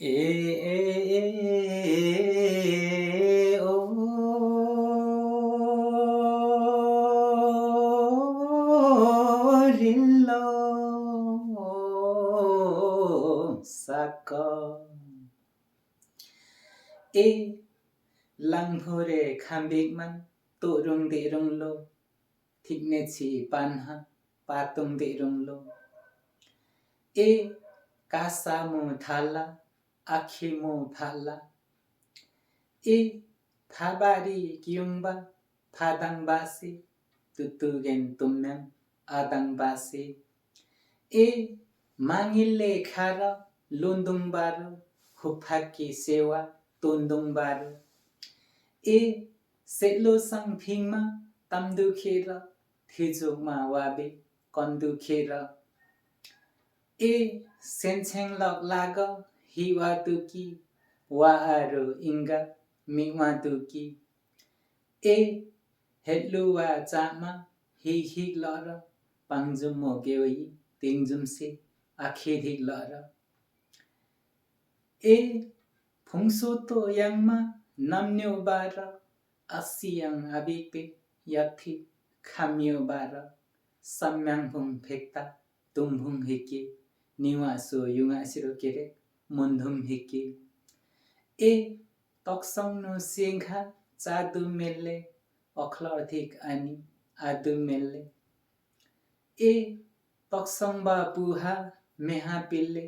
에, 오, 릴로, 사건. 에, 랑포레 캄빅만, 또릉디릉로, 틱네치 반하, 빠뚱디릉로. 에, 까사무 달라, 아키무 발라. 이 타바리 기용바 파당바시 tutugen tummen adangbaси e mangile khara lundungbaru huphaki sewa tundungbaru e setlo sang phingma tamdukhera thijokma wabe kondukhera e sencheng lok laga hiwatuki waaru inga miwatuki e hetluwa chama hi hik lora pangjum mo gewai tingjum se akhedhik lora e phungso to yangma namnyo bara asiyang abikpe yathi khamyo bara samyang phung phekta tumphung hiki niwa so yunga siro kere mundhum hiki e toksong no singha chadu melle अखलर्थिक अनि आदु मेल्ले ए तक्सङबा पुहा मेहा पिल्ले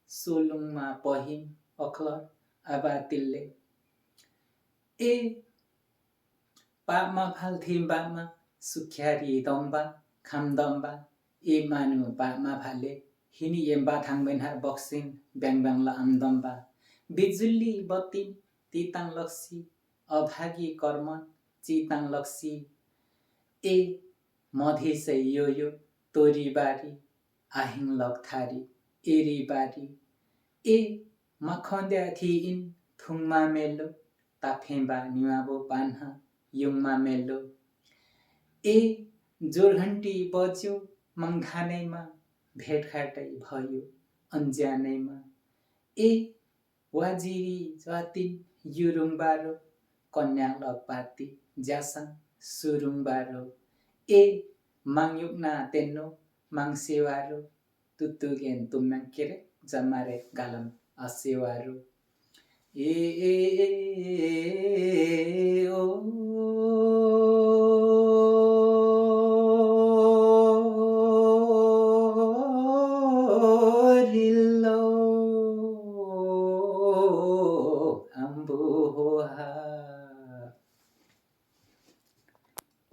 सोलुङमा पहिम अखलर आबातिल्ले ए पामा फाल्थिम बामा सुख्यारी दम्बा खामदम्बा ए मानु पामा फाले हिनी ember थाङबेनहा boxing ब्याङब्याङला आमदम्बा बिजुली बत्ती तिताङ लक्सी अभागी कर्म चिताङ लक्सी ए मधेसै यो तोरीबारी আহিङ लकथारी एरीबारी ए मखन्द्या थिइन थुङमा मेलो ताफेबा निवाबो पान्हा युङमा मेलो ए जोरघन्टी बज्यो मङ्घानैमा भेटघाटै भयो अन्ज्यानैमा ए वाजिरी ज्वातिन युरुङबारो कन्या लकपाती ज्यासा सुरुङबारो ए माङयुक्ना तेन्नो माङसेवारो तुतुगेन तुम्याङ केरे जमारे गालम असेवारो ए ओ रिल्लो अम्बु होहा